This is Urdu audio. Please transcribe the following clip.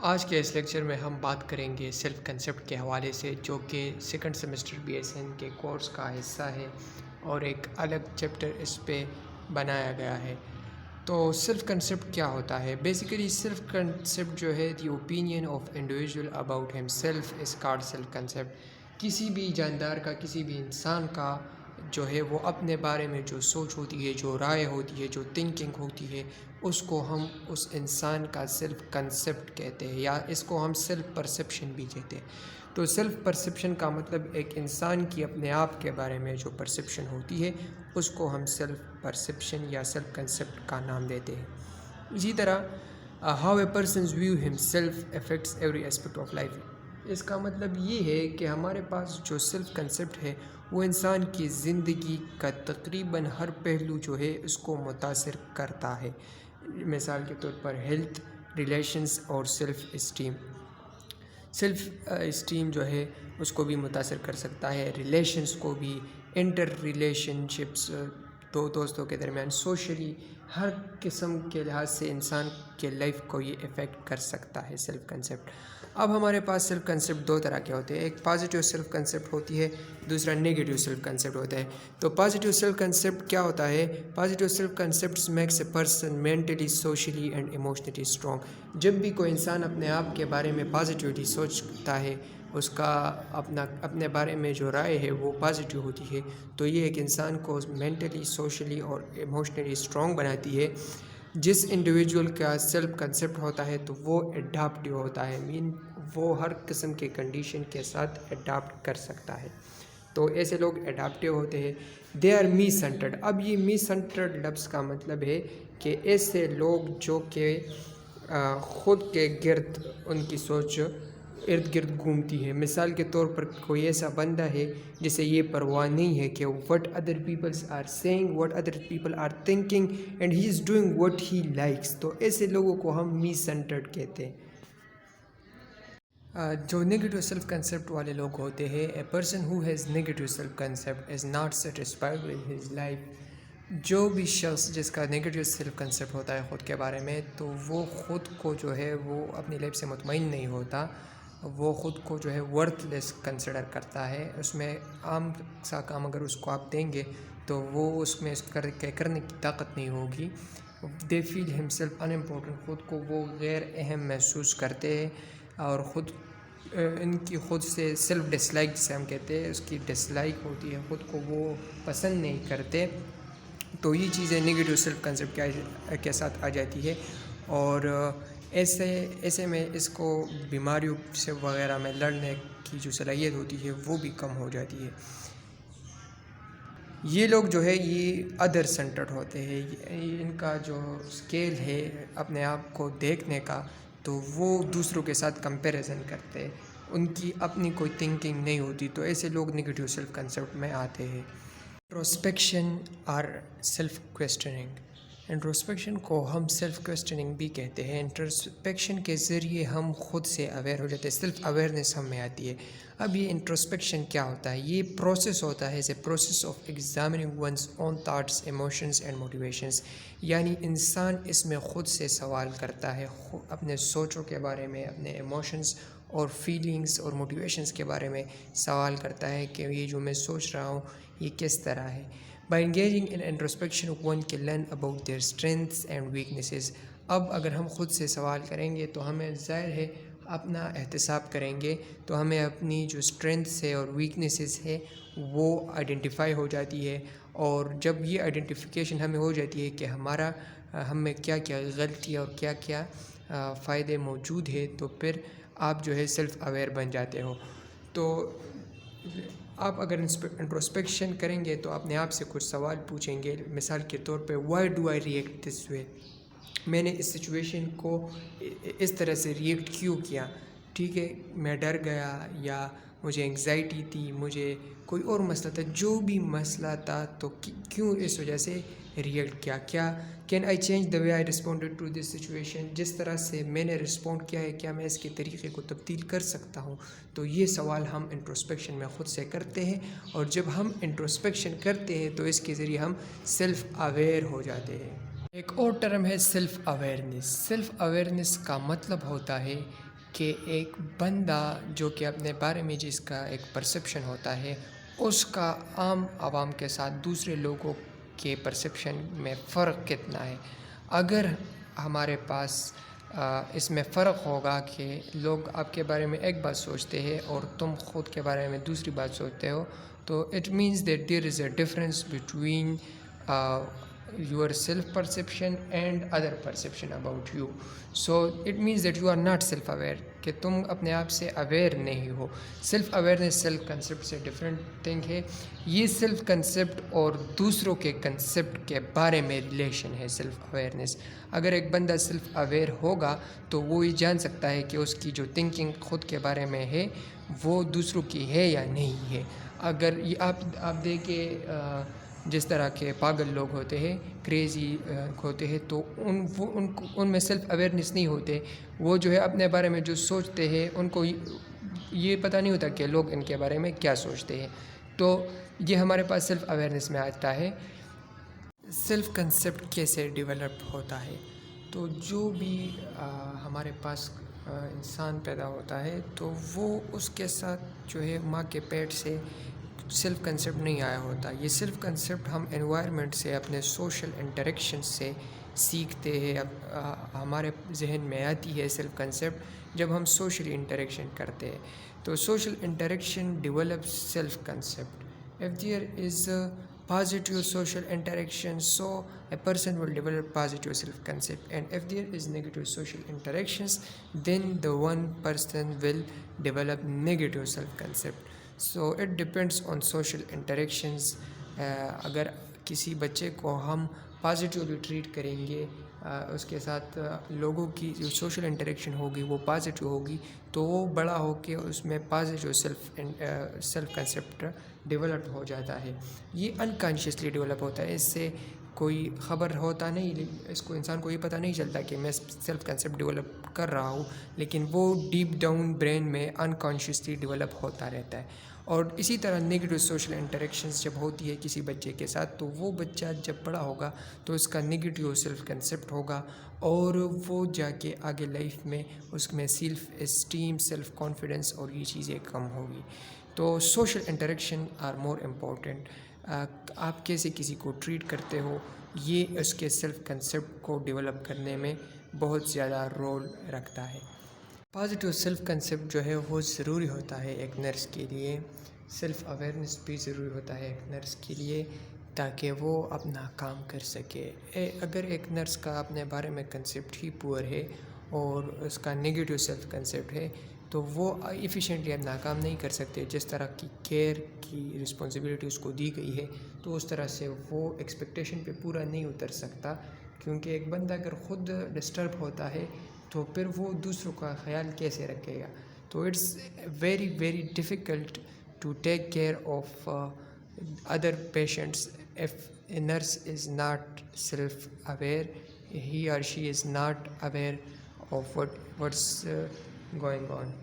آج کے اس لیکچر میں ہم بات کریں گے سیلف کنسیپٹ کے حوالے سے، جو کہ سیکنڈ سیمسٹر BSN کے کورس کا حصہ ہے اور ایک الگ چیپٹر اس پہ بنایا گیا ہے۔ تو سیلف کنسیپٹ کیا ہوتا ہے؟ بیسیکلی سیلف کنسیپٹ جو ہے the opinion of individual about himself is called self concept. کسی بھی جاندار کا، کسی بھی انسان کا جو ہے وہ اپنے بارے میں جو سوچ ہوتی ہے، جو رائے ہوتی ہے، جو تھنکنگ ہوتی ہے، اس کو ہم اس انسان کا سیلف کنسیپٹ کہتے ہیں، یا اس کو ہم سیلف پرسیپشن بھی کہتے ہیں۔ تو سیلف پرسیپشن کا مطلب ایک انسان کی اپنے آپ کے بارے میں جو پرسیپشن ہوتی ہے اس کو ہم سیلف پرسیپشن یا سیلف کنسیپٹ کا نام دیتے ہیں۔ اسی طرح how a person's view himself affects every aspect of life. اس کا مطلب یہ ہے کہ ہمارے پاس جو سیلف کنسیپٹ ہے وہ انسان کی زندگی کا تقریباً ہر پہلو جو ہے اس کو متاثر کرتا ہے۔ مثال کے طور پر ہیلتھ، ریلیشنز اور سیلف اسٹیم۔ سیلف اسٹیم جو ہے اس کو بھی متاثر کر سکتا ہے، ریلیشنز کو بھی، انٹر ریلیشن شپس، دو دوستوں کے درمیان، سوشلی، ہر قسم کے لحاظ سے انسان کے لائف کو یہ افیکٹ کر سکتا ہے سیلف کنسیپٹ۔ اب ہمارے پاس سیلف کنسیپٹ دو طرح کے ہوتے ہیں، ایک پازیٹیو سیلف کنسیپٹ ہوتی ہے، دوسرا نیگیٹیو سیلف کنسیپٹ ہوتا ہے۔ تو پازیٹیو سیلف کنسیپٹ کیا ہوتا ہے؟ Positive self concepts makes a person mentally, socially and emotionally strong. جب بھی کوئی انسان اپنے آپ کے بارے میں پازیٹیولی سوچتا ہے، اس کا اپنے بارے میں جو رائے ہے وہ پازیٹیو ہوتی ہے، تو یہ ایک انسان کو مینٹلی، سوشلی اور ایموشنلی اسٹرانگ بناتی ہے۔ جس انڈیویجول کا سیلف کنسیپٹ ہوتا ہے تو وہ اڈاپٹیو ہوتا ہے، وہ ہر قسم کے کنڈیشن کے ساتھ اڈاپٹ کر سکتا ہے۔ تو ایسے لوگ اڈاپٹیو ہوتے ہیں۔ They are me centred. اب یہ می سینٹرڈ لفظ کا مطلب ہے کہ ایسے لوگ جو کہ خود کے گرد، ان کی سوچ ارد گرد گھومتی ہے۔ مثال کے طور پر کوئی ایسا بندہ ہے جسے یہ پرواہ نہیں ہے کہ what other people are saying, what other people are thinking and he is doing what he likes، تو ایسے لوگوں کو ہم می سینٹرڈ کہتے ہیں۔ جو نیگیٹیو سیلف کنسیپٹ والے لوگ ہوتے ہیں، a person who has negative self concept is not satisfied with his life. جو بھی شخص جس کا نیگیٹیو سیلف کنسیپٹ ہوتا ہے خود کے بارے میں، تو وہ خود کو جو ہے وہ اپنی لائف سے مطمئن نہیں ہوتا، وہ خود کو جو ہے ورتھ لیس کنسیڈر کرتا ہے۔ اس میں عام سا کام اگر اس کو آپ دیں گے تو وہ اس میں کرنے کی طاقت نہیں ہوگی۔ دے فیل ہم سیلف ان امپورٹنٹ، خود کو وہ غیر اہم محسوس کرتے ہیں، اور ان کی خود سے سیلف ڈس لائک جسے ہم کہتے ہیں، اس کی ڈس لائک ہوتی ہے، خود کو وہ پسند نہیں کرتے۔ تو یہ چیزیں نیگیٹیو سیلف کنسیپٹ کے ساتھ آ جاتی ہے، اور ایسے میں اس کو بیماریوں سے وغیرہ میں لڑنے کی جو صلاحیت ہوتی ہے وہ بھی کم ہو جاتی ہے۔ یہ لوگ جو ہے یہ ادر سینٹرڈ ہوتے ہیں، ان کا جو اسکیل ہے اپنے آپ کو دیکھنے کا، تو وہ دوسروں کے ساتھ کمپیریزن کرتے ہیں، ان کی اپنی کوئی تھنکنگ نہیں ہوتی، تو ایسے لوگ نیگیٹیو سیلف کنسیپٹ میں آتے ہیں۔ انٹروسپیکشن اور سیلف کویسچننگ۔ انٹروسپیکشن کو ہم سیلف کویسچننگ بھی کہتے ہیں۔ انٹروسپیکشن کے ذریعے ہم خود سے اویئر ہو جاتے ہیں، سیلف اویئرنیس ہم میں آتی ہے۔ اب یہ انٹروسپیکشن کیا ہوتا ہے؟ یہ پروسیس ہوتا ہے، process of examining one's own thoughts, emotions and motivations. یعنی انسان اس میں خود سے سوال کرتا ہے، اپنے سوچوں کے بارے میں، اپنے ایموشنز اور فیلنگز اور موٹیویشنز کے بارے میں سوال کرتا ہے کہ یہ جو میں سوچ رہا ہوں یہ کس طرح ہے۔ By engaging in introspection, one can learn about their strengths and weaknesses۔ اب اگر ہم خود سے سوال کریں گے تو ہمیں ظاہر ہے اپنا احتساب کریں گے، تو ہمیں اپنی جو اسٹرینتھس ہے اور ویکنیسز ہے وہ آئیڈینٹیفائی ہو جاتی ہے، اور جب یہ آئیڈینٹیفیکیشن ہمیں ہو جاتی ہے کہ ہم میں کیا کیا غلطی اور کیا کیا فائدے موجود ہے، تو پھر آپ جو ہے سیلف اویئر بن جاتے ہو۔ تو آپ اگر انٹروسپیکشن کریں گے تو اپنے آپ سے کچھ سوال پوچھیں گے، مثال کے طور پہ وائی ڈو آئی ریئیکٹ دس وے، میں نے اس سچویشن کو اس طرح سے ریئیکٹ کیوں کیا؟ ٹھیک ہے، میں ڈر گیا، یا مجھے انگزائٹی تھی، مجھے کوئی اور مسئلہ تھا، جو بھی مسئلہ تھا تو کیوں اس وجہ سے ریئیکٹ کیا can I change the way I responded to this situation, جس طرح سے میں نے رسپونڈ کیا ہے کیا میں اس کے طریقے کو تبدیل کر سکتا ہوں؟ تو یہ سوال ہم انٹروسپیکشن میں خود سے کرتے ہیں، اور جب ہم انٹروسپیکشن کرتے ہیں تو اس کے ذریعے ہم سیلف اویئر ہو جاتے ہیں۔ ایک اور ٹرم ہے سیلف اویئرنیس۔ سیلف اویئرنیس کا مطلب ہوتا ہے کہ ایک بندہ جو کہ اپنے بارے میں جس کا ایک پرسیپشن ہوتا ہے اس کا عام عوام کے ساتھ دوسرے لوگوں کے پرسیپشن میں فرق کتنا ہے. اگر ہمارے پاس اس میں فرق ہوگا کہ لوگ آپ کے بارے میں ایک بات سوچتے ہیں اور تم خود کے بارے میں دوسری بات سوچتے ہو, تو it means that there is a difference between your self perception and other perception about you. So it means that you are not self aware, کہ تم اپنے آپ سے اویئر نہیں ہو. سیلف اویئرنیس سیلف کنسیپٹ سے ڈفرینٹ تھنگ ہے. یہ سیلف کنسیپٹ اور دوسروں کے کنسیپٹ کے بارے میں ریلیشن ہے سیلف اویئرنیس. اگر ایک بندہ سیلف اویئر ہوگا تو وہ یہ جان سکتا ہے کہ اس کی جو تھنکنگ خود کے بارے میں ہے وہ دوسروں کی ہے یا نہیں ہے. اگر یہ آپ دیکھیں جس طرح کے پاگل لوگ ہوتے ہیں, کریزی ہوتے ہیں, تو ان میں سیلف اویئرنیس نہیں ہوتے. وہ جو ہے اپنے بارے میں جو سوچتے ہیں ان کو یہ پتہ نہیں ہوتا کہ لوگ ان کے بارے میں کیا سوچتے ہیں. تو یہ ہمارے پاس سیلف اویئرنیس میں آتا ہے. سیلف کنسیپٹ کیسے ڈیولپ ہوتا ہے؟ تو جو بھی ہمارے پاس انسان پیدا ہوتا ہے تو وہ اس کے ساتھ جو ہے ماں کے پیٹ سے سیلف کنسیپٹ نہیں آیا ہوتا. یہ سیلف کنسیپٹ ہم انوائرمنٹ سے, اپنے سوشل انٹریکشن سے سیکھتے ہیں. ہمارے ذہن میں آتی ہے سیلف کنسیپٹ جب ہم سوشل انٹریکشن کرتے ہیں. تو social interaction develop self concept. if there is a positive social interaction, so a person will develop positive self concept, and if there is negative social interactions, then the one person will develop negative self concept. So it depends on social interactions. اگر کسی بچے کو ہم پازیٹیولی ٹریٹ کریں گے, اس کے ساتھ لوگوں کی جو سوشل انٹریکشن ہوگی وہ پازیٹیو ہوگی, تو وہ بڑا ہو کے اس میں پازیٹیو سیلف کنسیپٹ ڈیولپ ہو جاتا ہے. یہ انکانشیسلی ڈیولپ ہوتا ہے, اس سے کوئی خبر ہوتا نہیں, اس کو انسان کو یہ پتہ نہیں چلتا کہ میں سیلف کنسیپٹ ڈیولپ کر رہا ہوں, لیکن وہ ڈیپ ڈاؤن برین میں انکانشیسلی ڈیولپ ہوتا رہتا ہے. اور اسی طرح نیگیٹو سوشل انٹریکشنز جب ہوتی ہے کسی بچے کے ساتھ, تو وہ بچہ جب بڑا ہوگا تو اس کا نیگیٹو سیلف کنسیپٹ ہوگا, اور وہ جا کے آگے لائف میں اس میں سیلف اسٹیم, سیلف کانفیڈنس اور یہ چیزیں کم ہوگی. تو social interaction are more important. آپ کیسے کسی کو ٹریٹ کرتے ہو یہ اس کے سیلف کنسیپٹ کو ڈیولپ کرنے میں بہت زیادہ رول رکھتا ہے. پازیٹیو سیلف کنسیپٹ جو ہے وہ ضروری ہوتا ہے ایک نرس کے لیے. سیلف اویئرنیس بھی ضروری ہوتا ہے ایک نرس کے لیے تاکہ وہ اپنا کام کر سکے. اگر ایک نرس کا اپنے بارے میں کنسیپٹ ہی پور ہے اور اس کا نگیٹو سیلف کنسیپٹ ہے تو وہ ایفیشینٹلی اپنا کام نہیں کر سکتے. جس طرح کی کیئر کی رسپانسبلٹی اس کو دی گئی ہے تو اس طرح سے وہ ایکسپیکٹیشن پہ پورا نہیں اتر سکتا, کیونکہ ایک بندہ اگر خود ڈسٹرب ہوتا ہے تو پھر وہ دوسروں کا خیال کیسے رکھے گا. تو it's very very difficult to take care of other patients if a nurse is not self-aware, he or she is not aware of what's going on.